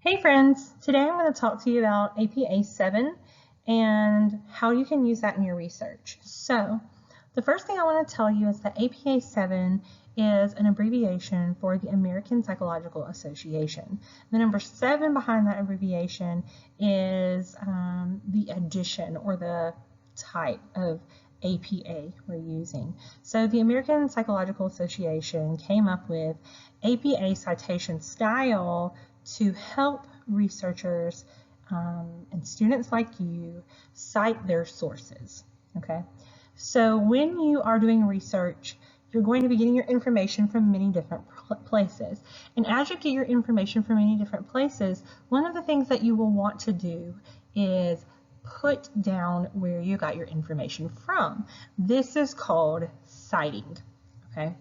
Hey friends, today I'm going to talk to you about APA 7 and how you can use that in your research. So, the first thing I want to tell you is that APA 7 is an abbreviation for the American Psychological Association. The number 7 behind that abbreviation is the edition or the type of APA we're using. So the American Psychological Association came up with APA citation style to help researchers and students like you cite their sources. Okay, so when you are doing research, you're going to be getting your information from many different places. And as you get your information from many different places, one of the things that you will want to do is put down where you got your information from. This is called citing. Okay.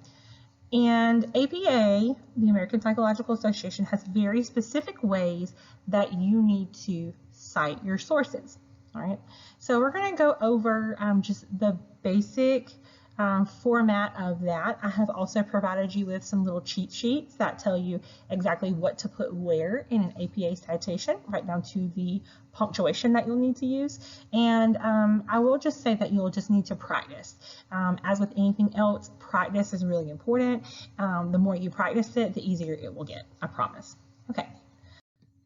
And APA, the American Psychological Association, has very specific ways that you need to cite your sources. All right, so we're going to go over just the basic format of that. I have also provided you with some little cheat sheets that tell you exactly what to put where in an APA citation, right down to the punctuation that you'll need to use. And I will just say that you'll just need to practice. As with anything else, practice is really important. The more you practice it, the easier it will get, I promise. Okay.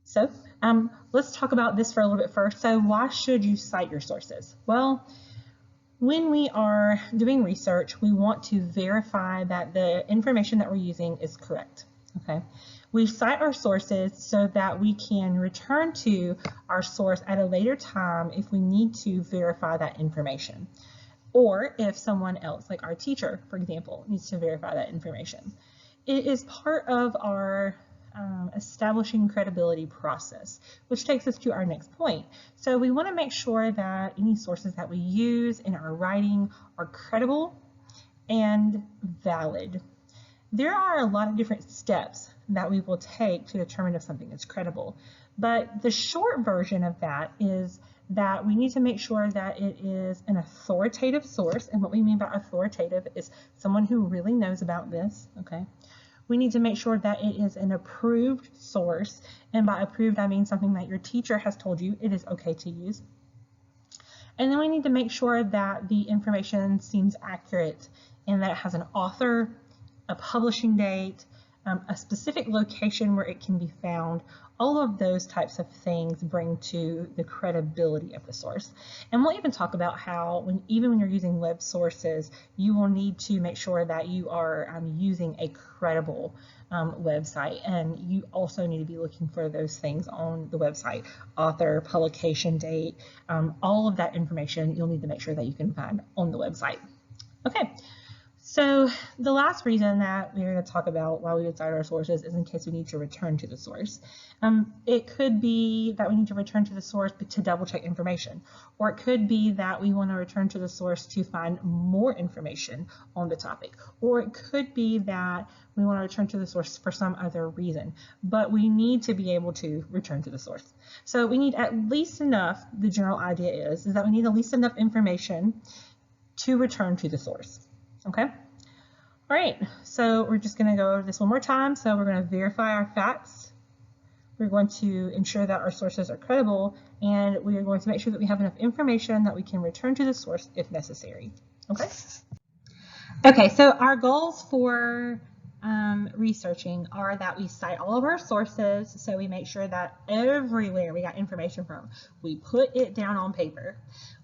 So let's talk about this for a little bit first. So why should you cite your sources? Well, when we are doing research, we want to verify that the information that we're using is correct. Okay, we cite our sources so that we can return to our source at a later time if we need to verify that information, or if someone else, like our teacher, for example, needs to verify that information. It is part of our establishing credibility process, which takes us to our next point. So we want to make sure that any sources that we use in our writing are credible and valid. There are a lot of different steps that we will take to determine if something is credible, but the short version of that is that we need to make sure that it is an authoritative source, and what we mean by authoritative is someone who really knows about this, okay? We need to make sure that it is an approved source, and by approved I mean something that your teacher has told you it is okay to use. And then we need to make sure that the information seems accurate and that it has an author, a publishing date, a specific location where it can be found. All of those types of things bring to the credibility of the source. And we'll even talk about how even when you're using web sources, you will need to make sure that you are using a credible website, and you also need to be looking for those things on the website: author, publication date, all of that information you'll need to make sure that you can find on the website. Okay. So the last reason that we're going to talk about why we would cite our sources is in case we need to return to the source. It could be that we need to return to the source to double check information, or it could be that we want to return to the source to find more information on the topic, or it could be that we want to return to the source for some other reason, but we need to be able to return to the source. So we need at least enough, the general idea is that we need at least enough information to return to the source. Okay. All right, so we're just going to go over this one more time. So we're going to verify our facts. We're going to ensure that our sources are credible, and we are going to make sure that we have enough information that we can return to the source if necessary. Okay. Okay, so our goals for researching are that we cite all of our sources, so we make sure that everywhere we got information from, we put it down on paper.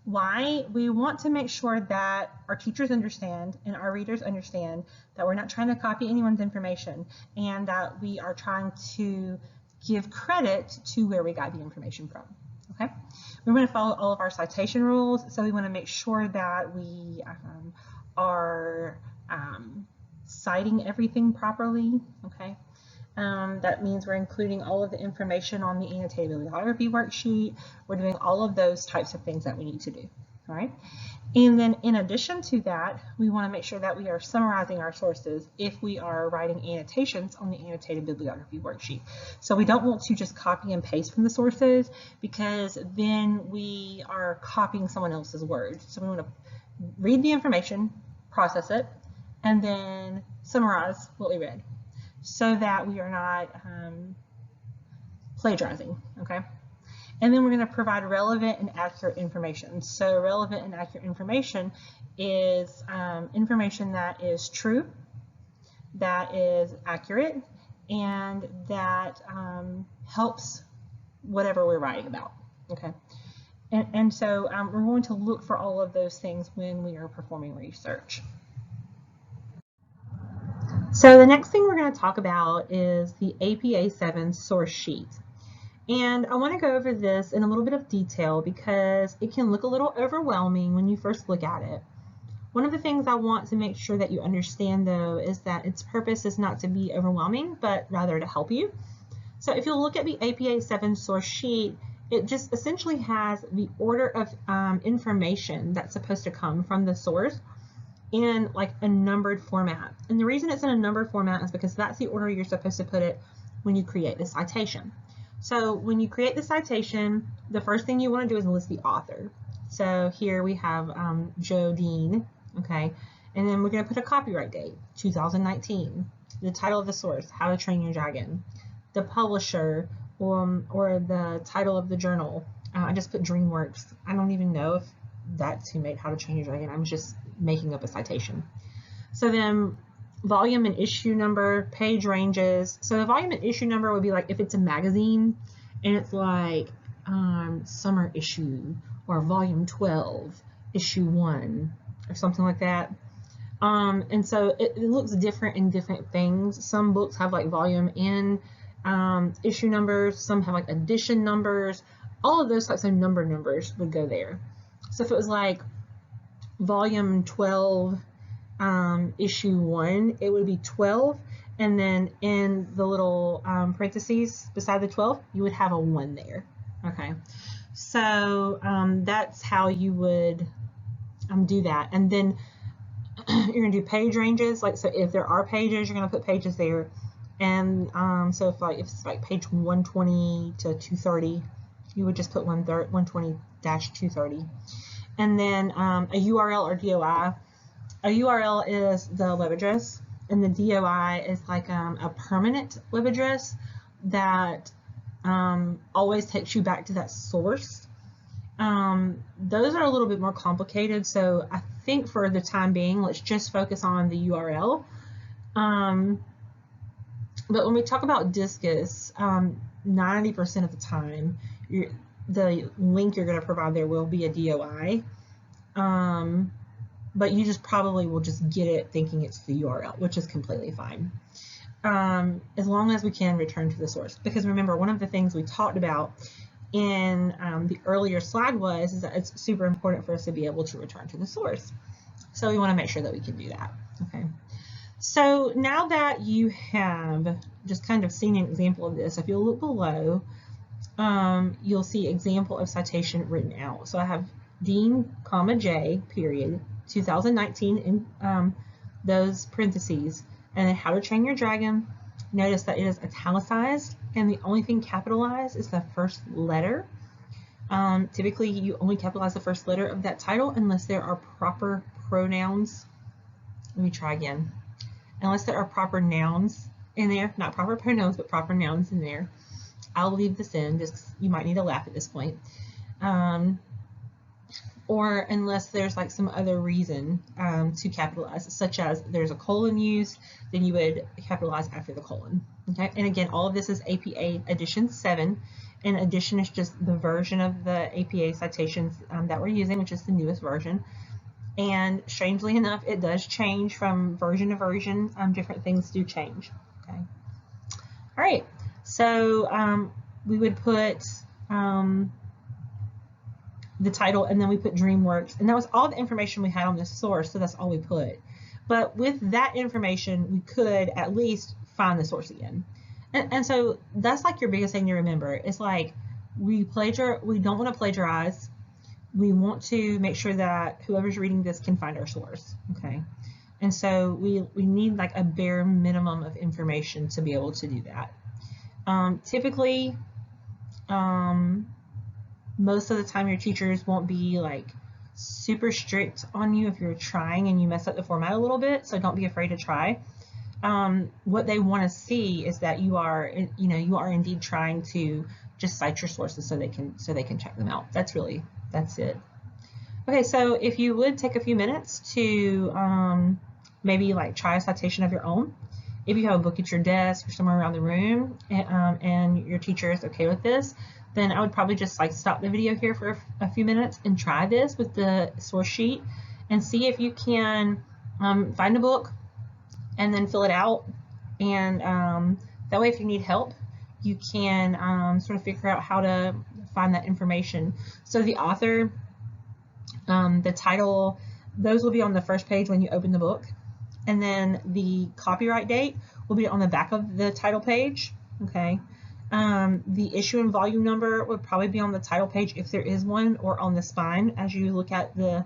Why? We want to make sure that our teachers understand and our readers understand that we're not trying to copy anyone's information, and that we are trying to give credit to where we got the information from. Okay? We're going to follow all of our citation rules, so we want to make sure that we are citing everything properly. Okay? That means we're including all of the information on the annotated bibliography worksheet. We're doing all of those types of things that we need to do. All right. And then in addition to that, we want to make sure that we are summarizing our sources if we are writing annotations on the annotated bibliography worksheet. So we don't want to just copy and paste from the sources, because then we are copying someone else's words. So we want to read the information, process it, and then summarize what we read, so that we are not plagiarizing, okay? And then we're going to provide relevant and accurate information. So relevant and accurate information is information that is true, that is accurate, and that helps whatever we're writing about, okay? And so we're going to look for all of those things when we are performing research. So the next thing we're going to talk about is the APA 7 source sheet. And I want to go over this in a little bit of detail because it can look a little overwhelming when you first look at it. One of the things I want to make sure that you understand, though, is that its purpose is not to be overwhelming, but rather to help you. So if you look at the APA 7 source sheet, it just essentially has the order of information that's supposed to come from the source in like a numbered format. And the reason it's in a numbered format is because that's the order you're supposed to put it when you create the citation. So when you create the citation, the first thing you want to do is list the author. So here we have Joe Dean, okay? And then we're going to put a copyright date, 2019. The title of the source, How to Train Your Dragon. The publisher, or the title of the journal. I just put DreamWorks. I don't even know if that's who made How to Train Your Dragon. I'm just making up a citation. So then volume and issue number, page ranges. So the volume and issue number would be like if it's a magazine and it's like summer issue or volume 12, issue 1 or something like that. And so it looks different in different things. Some books have like volume and issue numbers, some have like edition numbers. All of those types of numbers would go there. So if it was like volume 12, issue 1, it would be 12, and then in the little parentheses beside the 12, you would have a 1 there. Okay, so that's how you would do that. And then you're gonna do page ranges. Like, so if there are pages, you're gonna put pages there. And so if it's like page 120 to 230, you would just put 120-230. And then a URL or DOI. A URL is the web address, and the DOI is like a permanent web address that always takes you back to that source. Those are a little bit more complicated, so I think for the time being, let's just focus on the URL. But when we talk about Disqus, 90% of the time, the link you're going to provide there will be a DOI. But you just probably will just get it thinking it's the URL, which is completely fine. As long as we can return to the source. Because remember, one of the things we talked about in the earlier slide is that it's super important for us to be able to return to the source. So we want to make sure that we can do that. Okay. So now that you have just kind of seen an example of this, if you look below, you'll see example of citation written out. So I have Dean, J, period, 2019 in those parentheses, and then How to Train Your Dragon. Notice that it is italicized, and the only thing capitalized is the first letter. Typically, you only capitalize the first letter of that title unless there are proper pronouns. Let me try again. Unless there are proper nouns in there, not proper pronouns, but proper nouns in there. I'll leave this in, just you might need to laugh at this point. Or unless there's like some other reason to capitalize, such as there's a colon used, then you would capitalize after the colon. Okay, and again, all of this is APA edition 7, and edition is just the version of the APA citations that we're using, which is the newest version. And strangely enough, it does change from version to version. Different things do change. Okay. All right. So we would put the title, and then we put DreamWorks, and that was all the information we had on this source. So that's all we put. But with that information, we could at least find the source again. And so that's like your biggest thing to remember. It's like we don't want to plagiarize. We want to make sure that whoever's reading this can find our source, okay? And so we need like a bare minimum of information to be able to do that. Typically, most of the time your teachers won't be like super strict on you if you're trying and you mess up the format a little bit, so don't be afraid to try. what they want to see is that you are indeed trying to just cite your sources so they can check them out. That's it. Okay, so if you would take a few minutes to maybe like try a citation of your own. If you have a book at your desk or somewhere around the room and your teacher is okay with this, then I would probably just like stop the video here for a few minutes and try this with the source sheet and see if you can find a book and then fill it out. And that way, if you need help, you can sort of figure out how to find that information. So the author, the title, those will be on the first page when you open the book. And then the copyright date will be on the back of the title page, okay? The issue and volume number would probably be on the title page if there is one, or on the spine as you look at the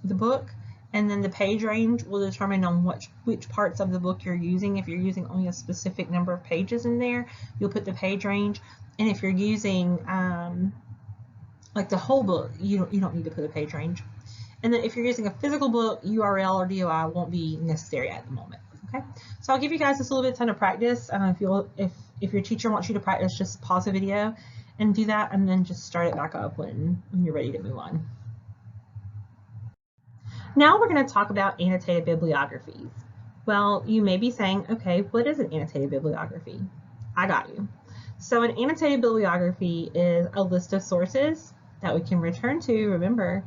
book. And then the page range will determine on which parts of the book you're using. If you're using only a specific number of pages in there, you'll put the page range. And if you're using like the whole book, you don't need to put a page range. And then if you're using a physical book, URL or DOI won't be necessary at the moment. Okay, so I'll give you guys just a little bit of time to practice. If your teacher wants you to practice, just pause the video and do that, and then just start it back up when you're ready to move on. Now we're going to talk about annotated bibliographies. Well, you may be saying, okay, what is an annotated bibliography? I got you. So an annotated bibliography is a list of sources that we can return to, remember,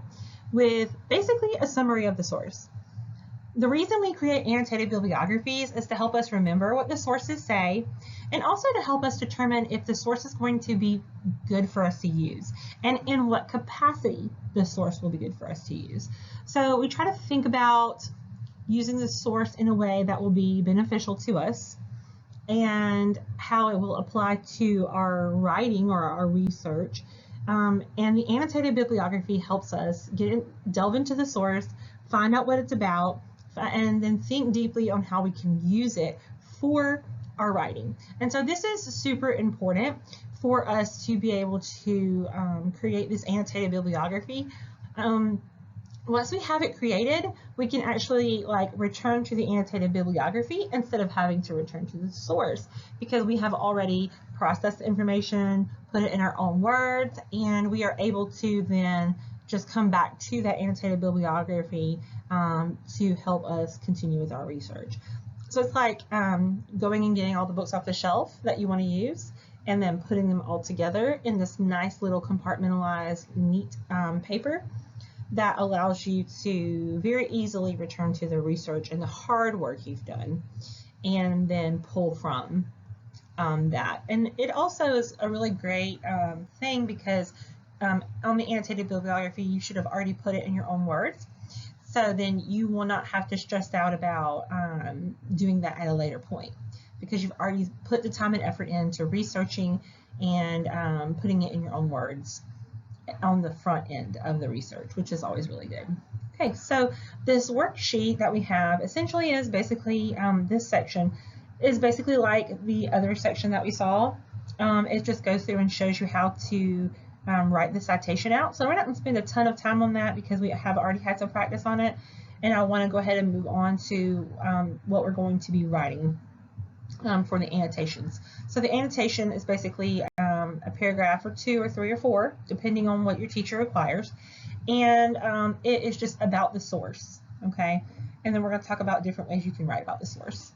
with basically a summary of the source. The reason we create annotated bibliographies is to help us remember what the sources say, and also to help us determine if the source is going to be good for us to use, and in what capacity the source will be good for us to use. So we try to think about using the source in a way that will be beneficial to us, and how it will apply to our writing or our research. And the annotated bibliography helps us delve into the source, find out what it's about, and then think deeply on how we can use it for our writing. And so this is super important for us to be able to create this annotated bibliography. Once we have it created, we can actually return to the annotated bibliography instead of having to return to the source, because we have already processed the information, put it in our own words, and we are able to then just come back to that annotated bibliography to help us continue with our research. So it's like going and getting all the books off the shelf that you want to use, and then putting them all together in this nice little compartmentalized, neat paper that allows you to very easily return to the research and the hard work you've done, and then pull from that. And it also is a really great thing, because on the annotated bibliography, you should have already put it in your own words. So then you will not have to stress out about doing that at a later point, because you've already put the time and effort into researching and putting it in your own words on the front end of the research, which is always really good. Okay, so this worksheet that we have essentially is basically this section is basically like the other section that we saw. It just goes through and shows you how to write the citation out. So we're not going to spend a ton of time on that because we have already had some practice on it, and I want to go ahead and move on to what we're going to be writing for the annotations. So the annotation is basically a paragraph or 2 or 3 or 4, depending on what your teacher requires, and it is just about the source, okay? And then we're going to talk about different ways you can write about the source.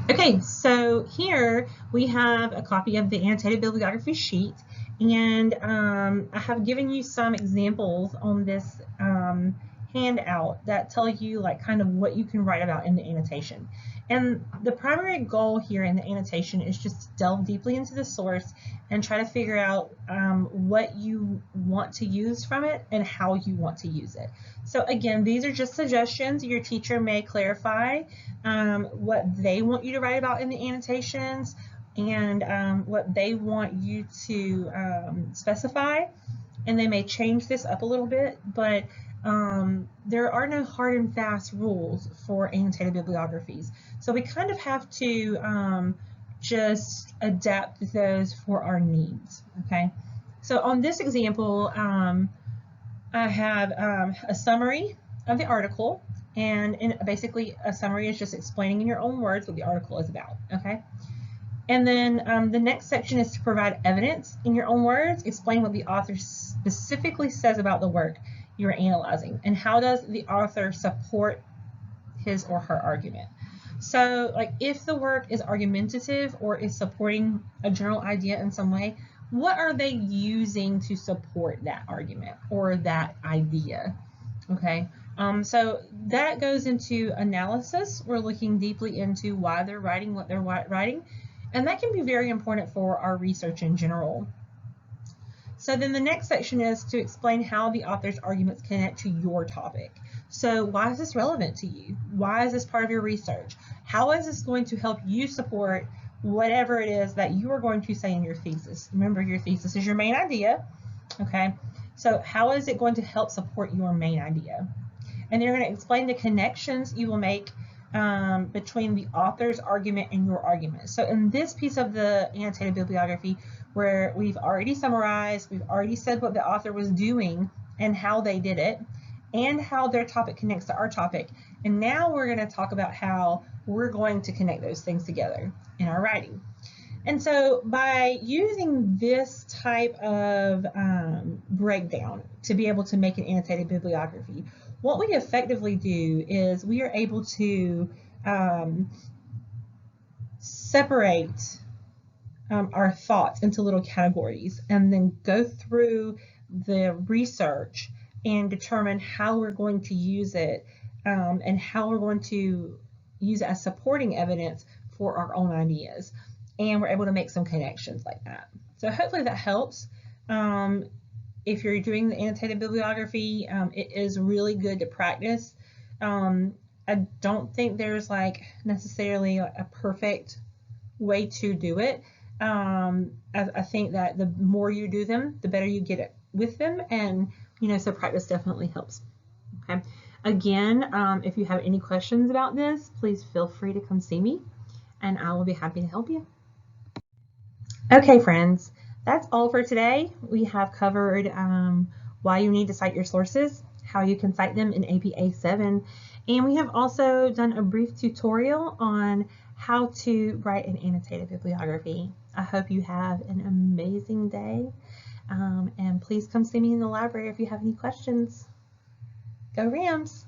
Okay, so here we have a copy of the annotated bibliography sheet, and I have given you some examples on this handout that tell you kind of what you can write about in the annotation. And the primary goal here in the annotation is just to delve deeply into the source and try to figure out what you want to use from it and how you want to use it. So again, these are just suggestions. Your teacher may clarify what they want you to write about in the annotations and what they want you to specify, and they may change this up a little bit, but there are no hard and fast rules for annotated bibliographies. So we kind of have to just adapt those for our needs, okay? So on this example, I have a summary of the article, And basically a summary is just explaining in your own words what the article is about, okay? And then the next section is to provide evidence in your own words. Explain what the author specifically says about the work you're analyzing, and how does the author support his or her argument. So like if the work is argumentative or is supporting a general idea in some way, what are they using to support that argument or that idea? Okay, so that goes into analysis. We're looking deeply into why they're writing what they're writing, and that can be very important for our research in general. So then the next section is to explain how the author's arguments connect to your topic. So why is this relevant to you? Why is this part of your research? How is this going to help you support whatever it is that you are going to say in your thesis? Remember, your thesis is your main idea, okay? So how is it going to help support your main idea? And they're going to explain the connections you will make between the author's argument and your argument. So in this piece of the annotated bibliography, where we've already summarized, we've already said what the author was doing and how they did it, and how their topic connects to our topic. And now we're going to talk about how we're going to connect those things together in our writing. And so by using this type of breakdown to be able to make an annotated bibliography, what we effectively do is we are able to separate our thoughts into little categories and then go through the research and determine how we're going to use it and how we're going to use it as supporting evidence for our own ideas. And we're able to make some connections like that. So hopefully that helps. If you're doing the annotated bibliography, it is really good to practice. I don't think there's like necessarily a perfect way to do it. I think that the more you do them, the better you get it with them, and so practice definitely helps. Okay. Again, if you have any questions about this, please feel free to come see me, and I will be happy to help you. Okay, friends, that's all for today. We have covered why you need to cite your sources, how you can cite them in APA 7, and we have also done a brief tutorial on how to write an annotated bibliography. I hope you have an amazing day, and please come see me in the library if you have any questions. Go Rams!